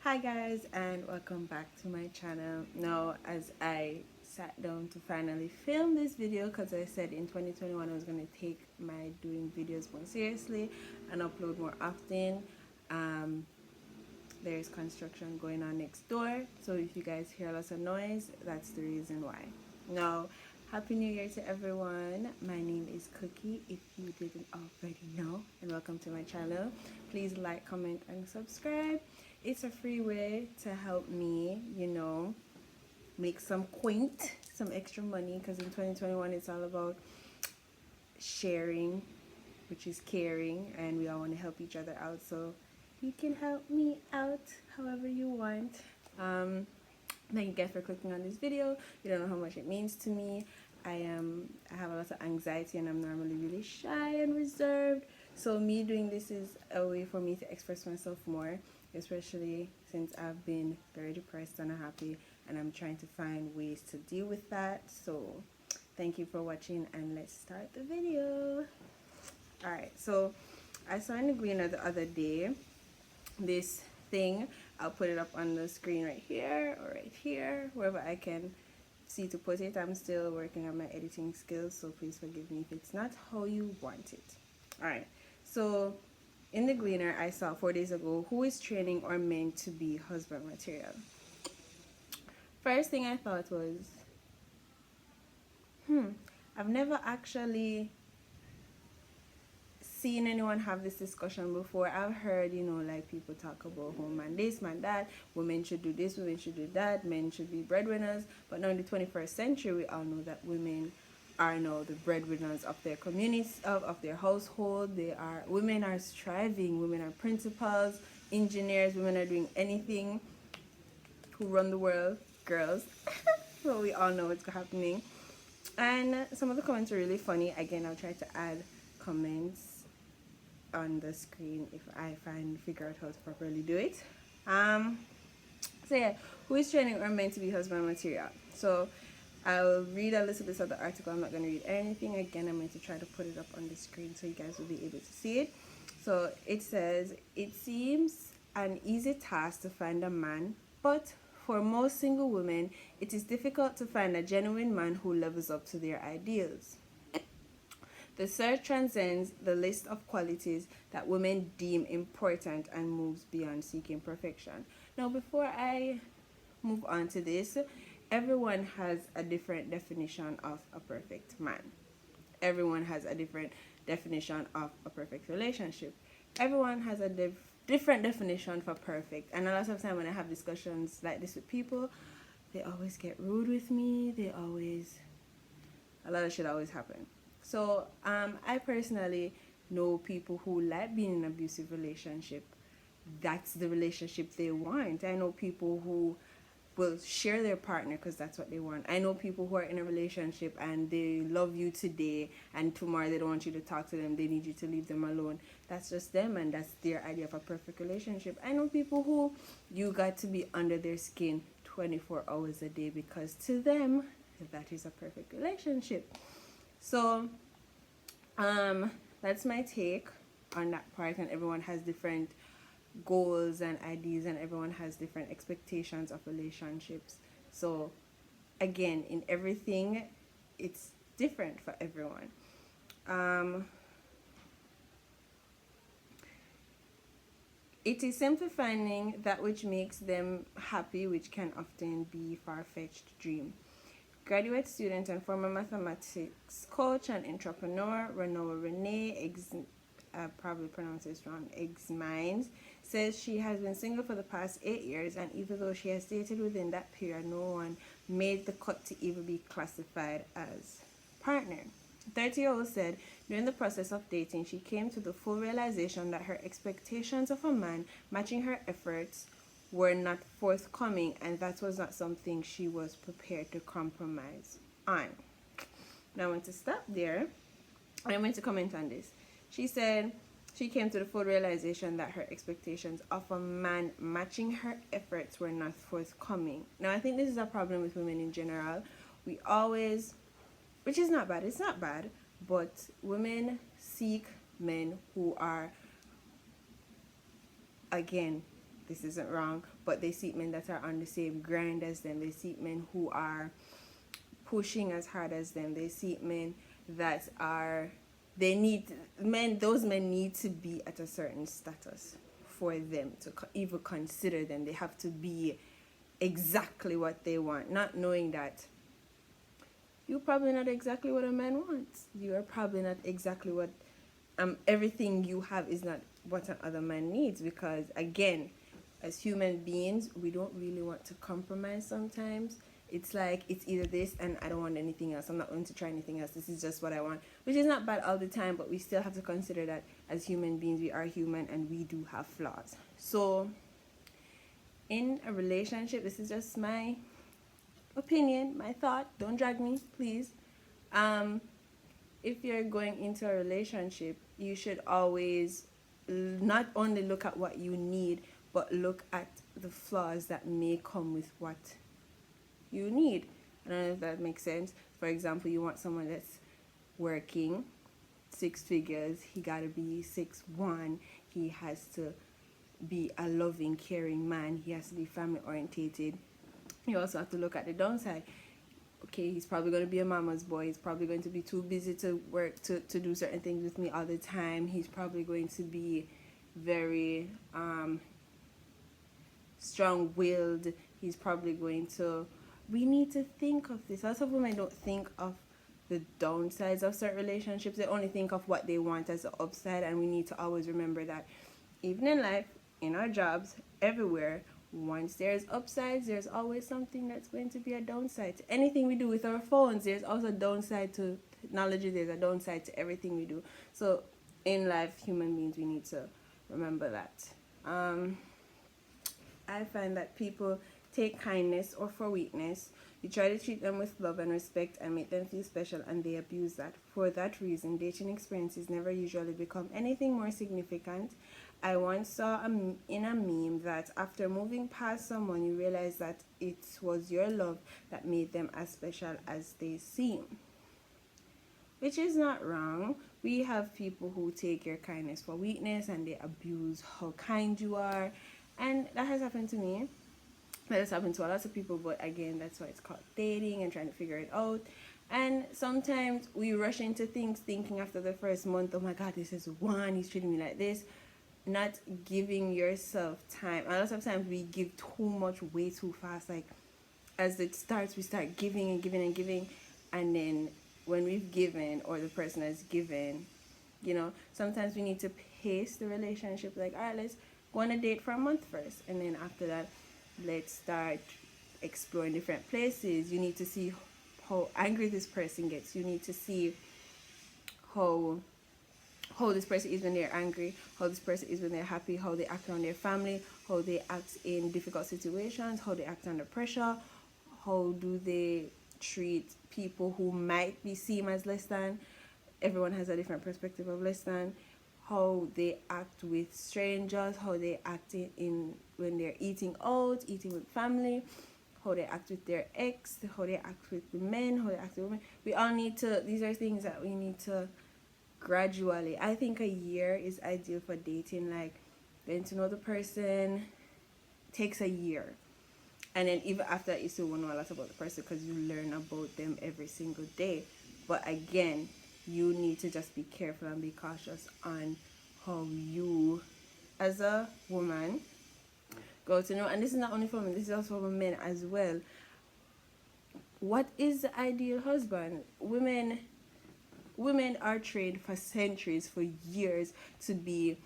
Hi guys, and welcome back to my channel. Now, as I sat down to finally film this video, because I said in 2021 I was going to take my doing videos more seriously and upload more often. um, there's construction going on next door, so if you guys hear lots of noise, that's the reason why. Now, happy new year to everyone. My name is Cookie, if you didn't already know, and welcome to my channel. Please like, comment, and subscribe. It's a free way to help me, make some extra money, because in 2021 it's all about sharing, which is caring, and we all want to help each other out. So you can help me out however you want. Thank you guys for clicking on this video. You don't know how much it means to me. I have a lot of anxiety, and I'm normally really shy and reserved. So me doing this is a way for me to express myself more, especially since I've been very depressed and unhappy, and I'm trying to find ways to deal with that. So thank you for watching, and let's start the video. Alright, so I saw in the Gleaner the other day this thing. I'll put it up on the screen right here or right here, wherever I can see to put it. I'm still working on my editing skills, so please forgive me if it's not how you want it. Alright, so in the Gleaner I saw 4 days ago, who is training or meant to be husband material? First thing I thought was, I've never actually seen anyone have this discussion before. I've heard, like people talk about home man this, man that, women should do this, women should do that, men should be breadwinners. But now in the 21st century, we all know that women are now the breadwinners of their communities, of their household. Women are striving, women are principals, engineers, women are doing anything, who run the world, girls. So we all know what's happening. And some of the comments are really funny. Again, I'll try to add comments on the screen if I figure out how to properly do it. So yeah, who is training or meant to be husband material? So I'll read a little bit of the article. I'm not going to read anything. Again, I'm going to try to put it up on the screen so you guys will be able to see it. So it says, it seems an easy task to find a man, but for most single women, it is difficult to find a genuine man who lives up to their ideals. The search transcends the list of qualities that women deem important and moves beyond seeking perfection. Now, before I move on to this, everyone has a different definition of a perfect man. Everyone has a different definition of a perfect relationship. Everyone has a different definition for perfect. And a lot of time when I have discussions like this with people, they always get rude with me. A lot of shit always happen. So I personally know people who like being in an abusive relationship. That's the relationship they want. I know people who will share their partner because that's what they want. I know people who are in a relationship and they love you today, and tomorrow they don't want you to talk to them. They need you to leave them alone. That's just them, and that's their idea of a perfect relationship. I know people who you got to be under their skin 24 hours a day, because to them that is a perfect relationship. So that's my take on that part, and everyone has different goals and ideas, and everyone has different expectations of relationships. So again, in everything, it's different for everyone. It is simply finding that which makes them happy, which can often be far-fetched dream. Graduate student and former mathematics coach and entrepreneur Renoa Renee, probably pronounce this wrong, Exmines, says she has been single for the past 8 years, and even though she has dated within that period, no one made the cut to even be classified as partner. The 30-year-old said during the process of dating, she came to the full realization that her expectations of a man matching her efforts were not forthcoming, and that was not something she was prepared to compromise on. Now I'm going to stop there. I'm going to comment on this. She said she came to the full realization that her expectations of a man matching her efforts were not forthcoming. Now I think this is a problem with women in general. We always, which is not bad, it's not bad, but women seek men who are, again, this isn't wrong, but they seek men that are on the same grind as them. They seek men who are pushing as hard as them. They seek men that are, they need, men, those men need to be at a certain status for them to even consider them. They have to be exactly what they want, not knowing that you're probably not exactly what a man wants. You are probably not exactly what, everything you have is not what another man needs, because again, as human beings, we don't really want to compromise sometimes. It's like, it's either this and I don't want anything else. I'm not going to try anything else. This is just what I want, which is not bad all the time, but we still have to consider that as human beings, we are human and we do have flaws. So in a relationship, this is just my opinion, my thought, don't drag me, please. If you're going into a relationship, you should always not only look at what you need, but look at the flaws that may come with what you need. I don't know if that makes sense. For example, you want someone that's working 6 figures, he gotta be 6'1", he has to be a loving, caring man, he has to be family orientated. You also have to look at the downside. Okay, he's probably going to be a mama's boy. He's probably going to be too busy to work, to do certain things with me all the time. He's probably going to be very strong-willed. He's probably going to... We need to think of this. Lots of women don't think of the downsides of certain relationships. They only think of what they want as the upside, and we need to always remember that even in life, in our jobs, everywhere, once there's upsides, there's always something that's going to be a downside. To anything we do with our phones, there's also a downside to technology. There's a downside to everything we do. So in life, human beings, we need to remember that. I find that people take kindness or for weakness. You try to treat them with love and respect and make them feel special, and they abuse that. For that reason, dating experiences never usually become anything more significant. I once saw in a meme that after moving past someone, you realize that it was your love that made them as special as they seem. Which is not wrong. We have people who take your kindness for weakness and they abuse how kind you are. And that has happened to me. That has happened to a lot of people, but again, that's why it's called dating and trying to figure it out. And sometimes we rush into things thinking after the first month, oh my God, this is one, he's treating me like this. Not giving yourself time. A lot of times we give too much way too fast. Like, as it starts, we start giving and giving and giving, and then when we've given or the person has given, you know, sometimes we need to pace the relationship. Like, all right, let's go on a date for a month first, and then after that, let's start exploring different places. You need to see how angry this person gets. You need to see how this person is when they're angry, how this person is when they're happy, how they act around their family, how they act in difficult situations, how they act under pressure, how do they treat people who might be seen as less than. Everyone has a different perspective of less than. How they act with strangers, how they act in when they're eating out, eating with family, how they act with their ex, how they act with the men, how they act with women. We all need to, these are things that we need to gradually. I think a year is ideal for dating. Like, getting to know the person takes a year, and then even after that, you still won't know a lot about the person because you learn about them every single day. But again, you need to just be careful and be cautious on how you, as a woman, go to know. And this is not only for women, this is also for men as well. What is the ideal husband? Women are trained for centuries, for years, to be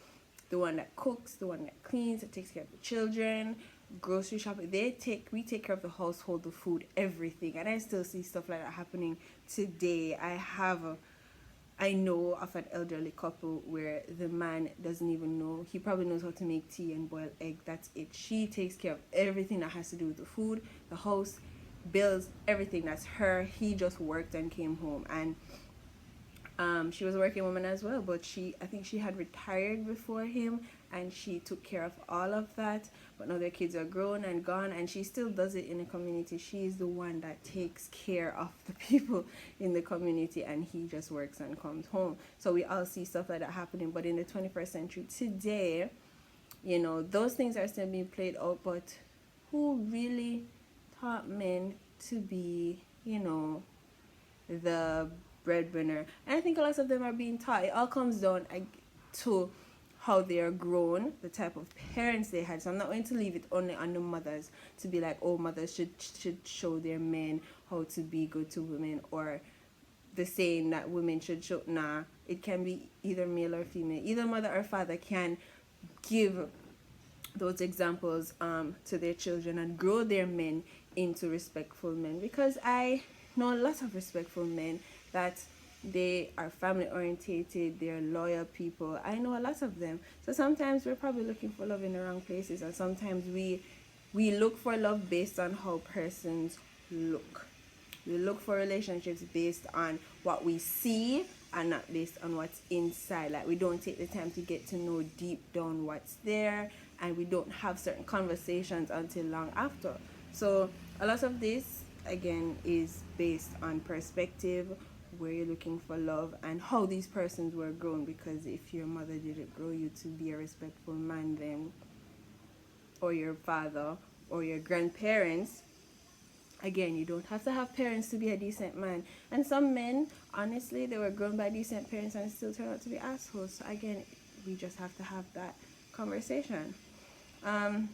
the one that cooks, the one that cleans, that takes care of the children, grocery shopping. We take care of the household, the food, everything. And I still see stuff like that happening today. I know of an elderly couple where the man doesn't even know. He probably knows how to make tea and boil egg. That's it. She takes care of everything that has to do with the food, the house, bills, everything. That's her. He just worked and came home. And she was a working woman as well, but I think she had retired before him, and she took care of all of that. But now their kids are grown and gone, and she still does it in the community. She's the one that takes care of the people in the community, and he just works and comes home. So we all see stuff like that happening. But in the 21st century today, You know, those things are still being played out, but who really taught men to be, you know, the breadwinner? And I think a lot of them are being taught. It all comes down to how they are grown, the type of parents they had. So I'm not going to leave it only on the mothers to be like, oh, mothers should show their men how to be good to women, or the saying that women should show. Nah, it can be either male or female. Either mother or father can give those examples to their children and grow their men into respectful men, because I know a lot of respectful men that they are family orientated, they're loyal people. I know a lot of them. So sometimes we're probably looking for love in the wrong places, and sometimes we look for love based on how persons look. We look for relationships based on what we see and not based on what's inside. Like, we don't take the time to get to know deep down what's there, and we don't have certain conversations until long after. So a lot of this again is based on perspective, where you're looking for love, and how these persons were grown. Because if your mother didn't grow you to be a respectful man, then, or your father or your grandparents, again, you don't have to have parents to be a decent man. And some men, honestly, they were grown by decent parents and still turn out to be assholes. So again, we just have to have that conversation. um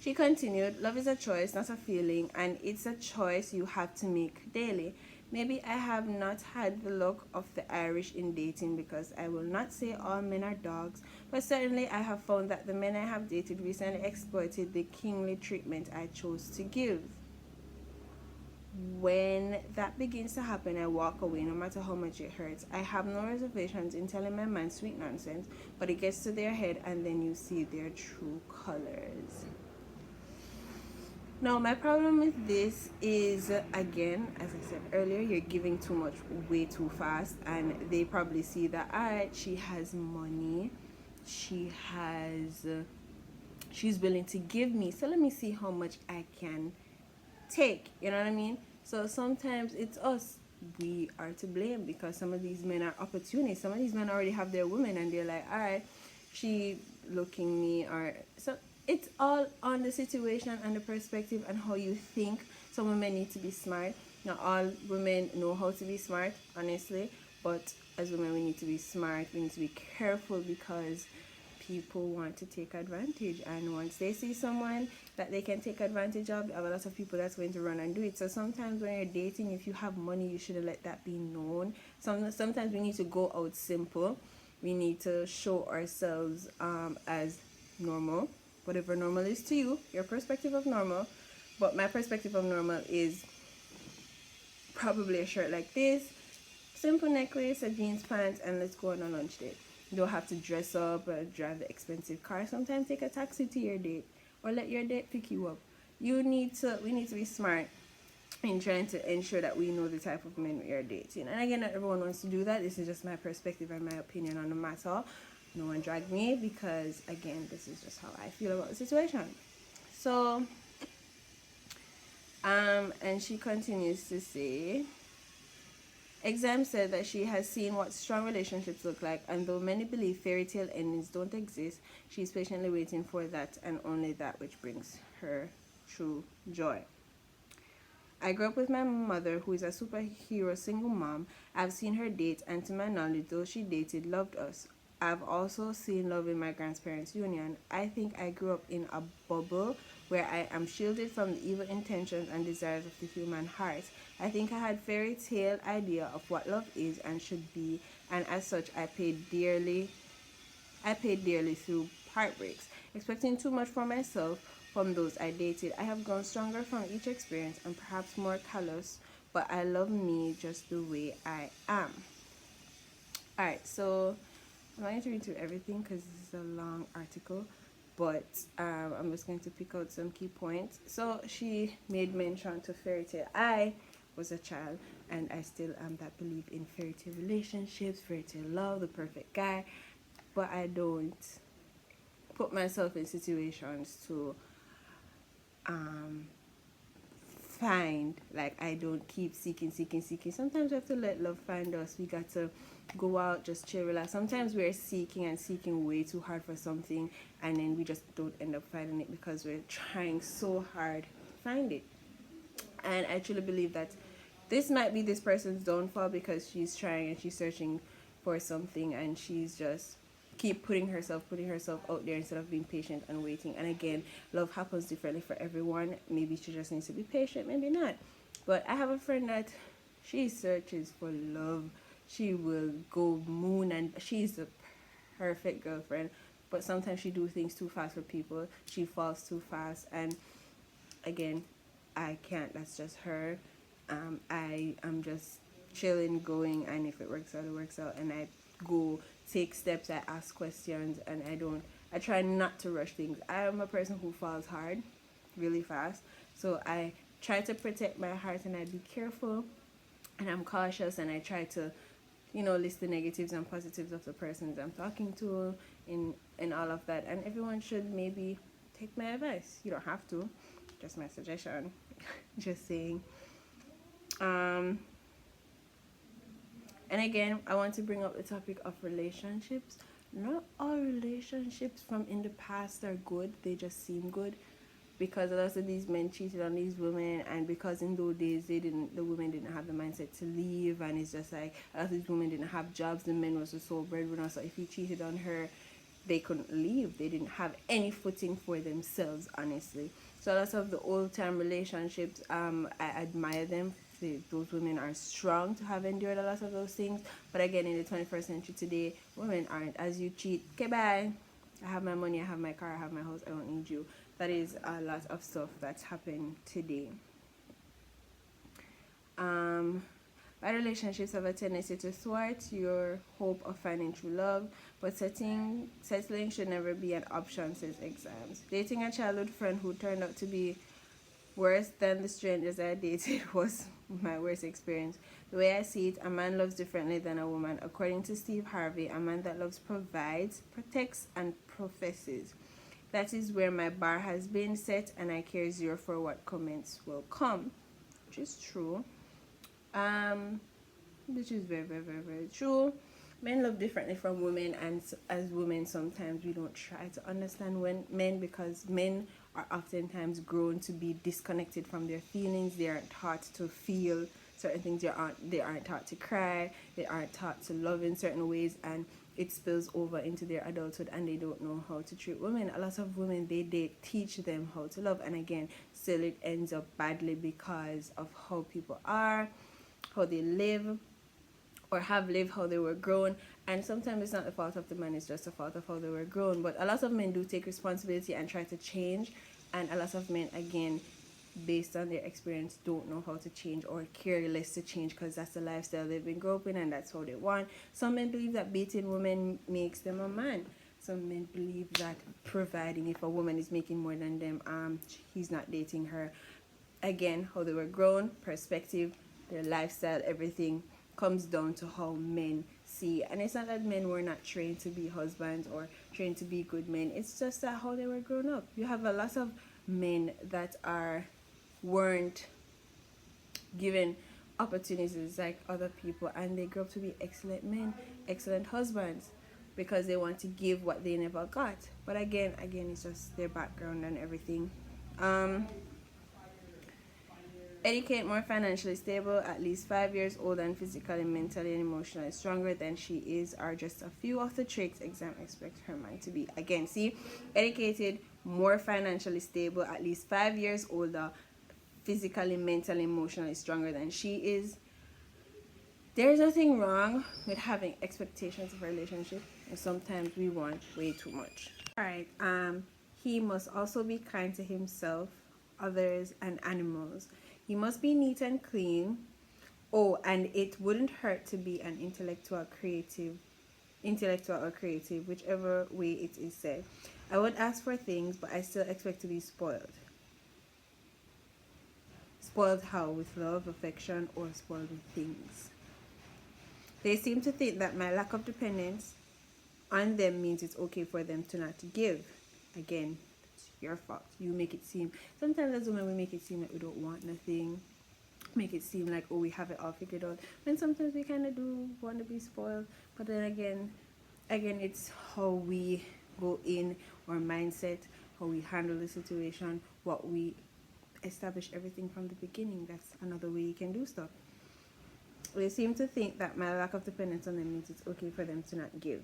she continued, love is a choice, not a feeling, and it's a choice you have to make daily. Maybe I have not had the luck of the Irish in dating, because I will not say all men are dogs, but certainly I have found that the men I have dated recently exploited the kingly treatment I chose to give. When that begins to happen, I walk away no matter how much it hurts. I have no reservations in telling my man sweet nonsense, but it gets to their head and then you see their true colors. Now, my problem with this is, again, as I said earlier, you're giving too much way too fast, and they probably see that, alright, she has money, she's willing to give me, so let me see how much I can take. You know what I mean? So sometimes it's us. We are to blame, because some of these men are opportunists. Some of these men already have their women, and they're like, all right, she looking me, or so. It's all on the situation and the perspective and how you think. Some women need to be smart. Not all women know how to be smart, honestly, but as women, we need to be smart. We need to be careful, because people want to take advantage, and once they see someone that they can take advantage of, a lot of people that's going to run and do it. So sometimes when you're dating, if you have money, you shouldn't let that be known. Sometimes we need to go out simple. We need to show ourselves as normal, whatever normal is to you, your perspective of normal. But my perspective of normal is probably a shirt like this, simple necklace, a jeans pants, and let's go on a lunch date. You don't have to dress up or drive the expensive car. Sometimes take a taxi to your date, or let your date pick you up. We need to be smart in trying to ensure that we know the type of men we are dating. And again, not everyone wants to do that. This is just my perspective and my opinion on the matter. No one drag me, because again, this is just how I feel about the situation. So and she continues to say, Exam said that she has seen what strong relationships look like, and though many believe fairy tale endings don't exist, she is patiently waiting for that, and only that, which brings her true joy. I grew up with my mother, who is a superhero single mom. I've seen her date, and to my knowledge, those she dated loved us. I've also seen love in my grandparents' union. I think I grew up in a bubble where I am shielded from the evil intentions and desires of the human heart. I think I had fairy tale idea of what love is and should be, and as such I paid dearly through heartbreaks, expecting too much for myself from those I dated. I have grown stronger from each experience and perhaps more callous, but I love me just the way I am. Alright, so I'm not going to read through everything because this is a long article, but I'm just going to pick out some key points. So she made mention to fairy tale. I was a child, and I still am that believe in fairy tale relationships, fairy tale love, the perfect guy, but I don't put myself in situations to find. Like, I don't keep seeking. Sometimes we have to let love find us. We got to go out, just chill, relax. Sometimes we're seeking way too hard for something, and then we just don't end up finding it because we're trying so hard to find it. And I truly believe that this might be this person's downfall, because she's trying and she's searching for something, and she's just keep putting herself out there instead of being patient and waiting. And again, love happens differently for everyone. Maybe she just needs to be patient, maybe not. But I have a friend that she searches for love. She will go moon, and she's the perfect girlfriend, but sometimes she do things too fast for people. She falls too fast, and again, I can't. That's just her. I am just chilling, going, and if it works out, it works out. And I go take steps. I ask questions, and I don't. I try not to rush things. I am a person who falls hard, really fast. So I try to protect my heart, and I be careful, and I'm cautious, and I try to, list the negatives and positives of the persons I'm talking to, in all of that. And everyone should maybe take my advice. You don't have to. Just my suggestion. Just saying. And again, I want to bring up the topic of relationships. Not all relationships from in the past are good. They just seem good, because a lot of these men cheated on these women, and because in those days the women didn't have the mindset to leave, and it's just like a lot of these women didn't have jobs. The men was the sole breadwinner, so if he cheated on her, they couldn't leave. They didn't have any footing for themselves, honestly. So a lot of the old time relationships, I admire them. Those women are strong to have endured a lot of those things. But again, in the 21st century today, women aren't. As you cheat, okay, bye. I have my money, I have my car, I have my house, I don't need you. That is a lot of stuff that's happening today. Bad relationships have a tendency to thwart your hope of finding true love, but settling should never be an option, says exams. Dating a childhood friend who turned out to be worse than the strangers I dated was my worst experience. The way I see it, a man loves differently than a woman. According to Steve Harvey, a man that loves provides, protects, and professes. That is where my bar has been set, and I care zero for what comments will come, which is true. Which is very, very, very, very true. Men love differently from women, and as women, sometimes we don't try to understand men, because men are oftentimes grown to be disconnected from their feelings. They aren't taught to feel certain things. They aren't taught to cry. They aren't taught to love in certain ways, and it spills over into their adulthood, and they don't know how to treat women. A lot of women, they teach them how to love, and again, still it ends up badly because of how people are, how they live, or have lived, how they were grown. And sometimes it's not the fault of the man, it's just the fault of how they were grown. But a lot of men do take responsibility and try to change, and a lot of men, again, based on their experience, don't know how to change or care less to change, because that's the lifestyle they've been growing up in and that's how they want. Some men believe that beating women makes them a man. Some men believe that providing, if a woman is making more than them, he's not dating her. Again, how they were grown, perspective, their lifestyle, everything comes down to how men see. And it's not that men were not trained to be husbands or trained to be good men. It's just that how they were grown up. You have a lot of men that weren't given opportunities like other people, and they grow up to be excellent men, excellent husbands, because they want to give what they never got. But again, it's just their background and everything. Educate more financially stable, at least 5 years old, and physically, mentally, and emotionally stronger than she is are just a few of the traits exam expect her mind to be. Again, see, educated, more financially stable, at least 5 years older, physically, mentally, emotionally stronger than she is. There's nothing wrong with having expectations of a relationship, and sometimes we want way too much. Alright, he must also be kind to himself, others, and animals. He must be neat and clean. Oh, and it wouldn't hurt to be an intellectual or creative, whichever way it is said. I would ask for things, but I still expect to be spoiled. Spoiled how? With love, affection, or spoiled with things? They seem to think that my lack of dependence on them means it's okay for them to not to give. Again, your fault. You make it seem, sometimes as women we make it seem like we don't want nothing, make it seem like, oh, we have it all figured out, when sometimes we kind of do want to be spoiled. But then again, it's how we go in, our mindset, how we handle the situation, what we establish everything from the beginning. That's another way you can do stuff. They seem to think that my lack of dependence on them means it's okay for them to not give.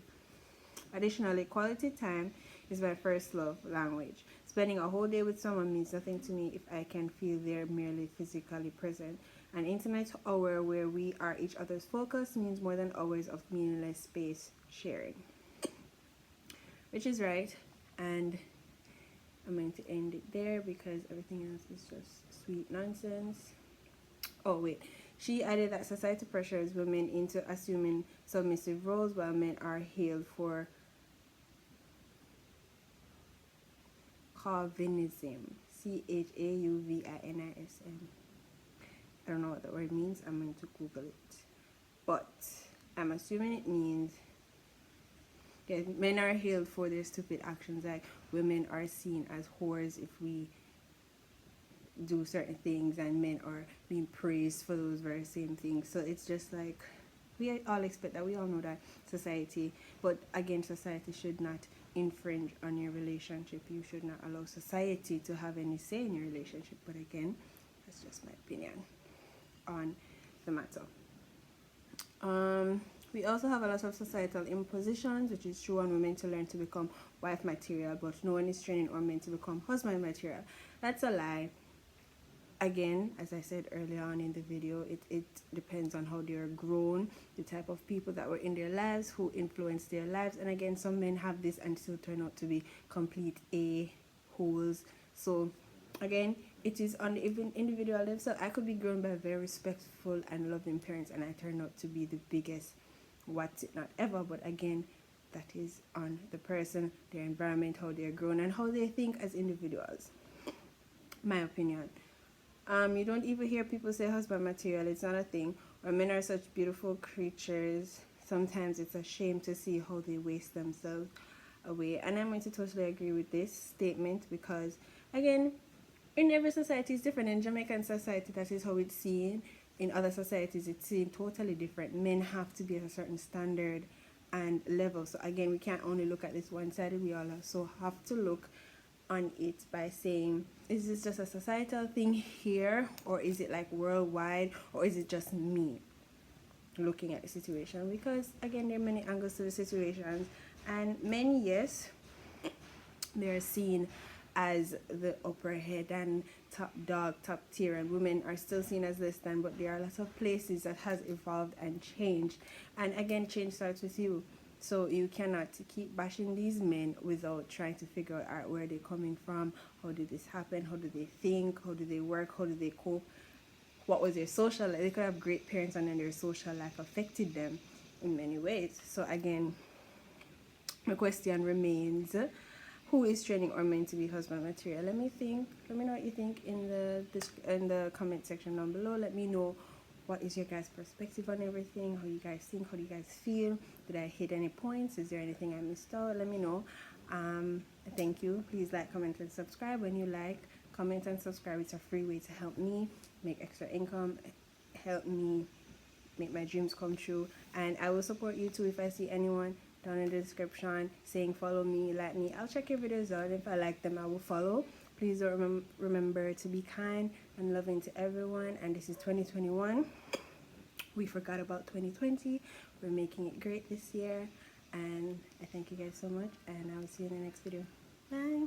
Additionally, quality time is my first love language. Spending a whole day with someone means nothing to me if I can feel they're merely physically present. An intimate hour where we are each other's focus means more than hours of meaningless space sharing. Which is right, and I'm going to end it there because everything else is just sweet nonsense. Oh wait, she added that society pressures women into assuming submissive roles while men are hailed for chauvinism. Chauvinism. I don't know what the word means. I'm going to Google it. But I'm assuming it means men are hailed for their stupid actions. Like women are seen as whores if we do certain things, and men are being praised for those very same things. So it's just like we all expect that. We all know that society, but again, society should not infringe on your relationship. You should not allow society to have any say in your relationship. But again, that's just my opinion on the matter. We also have a lot of societal impositions, which is true on women to learn to become wife material, but no one is training our men to become husband material. That's a lie. Again, as I said earlier on in the video, it depends on how they're grown, the type of people that were in their lives, who influenced their lives. And again, some men have this and still turn out to be complete a-holes. So again, it is on the even individual level. So I could be grown by very respectful and loving parents, and I turn out to be the biggest what's it not ever. But again, that is on the person, their environment, how they're grown, and how they think as individuals. My opinion. You don't even hear people say husband material. It's not a thing. Or men are such beautiful creatures. Sometimes it's a shame to see how they waste themselves away. And I'm going to totally agree with this statement because, again, in every society is different. In Jamaican society, that is how it's seen. In other societies, it's seen totally different. Men have to be at a certain standard and level. So again, we can't only look at this one side. We also have to look on it by saying, is this just a societal thing here, or is it like worldwide, or is it just me looking at the situation? Because again, there are many angles to the situations, and men, yes, they're seen as the upper head and top dog, top tier, and women are still seen as less than. But there are a lot of places that has evolved and changed, and again, change starts with you. So you cannot keep bashing these men without trying to figure out where they're coming from, how did this happen, how do they think, how do they work, how do they cope, what was their social life. They could have great parents and then their social life affected them in many ways. So again, the question remains, who is training or meant to be husband material? Let me know what you think in the comment section down below. Let me know what is your guys' perspective on everything, how you guys think, how do you guys feel, did I hit any points, is there anything I missed out? Let me know. Thank you. Please like, comment, and subscribe. When you like, comment, and subscribe, it's a free way to help me make extra income, help me make my dreams come true, and I will support you too. If I see anyone down in the description saying follow me, like me, I'll check your videos out. If I like them, I will follow. Please don't remember to be kind and loving to everyone. And this is 2021. We forgot about 2020. We're making it great this year. And I thank you guys so much. And I will see you in the next video. Bye.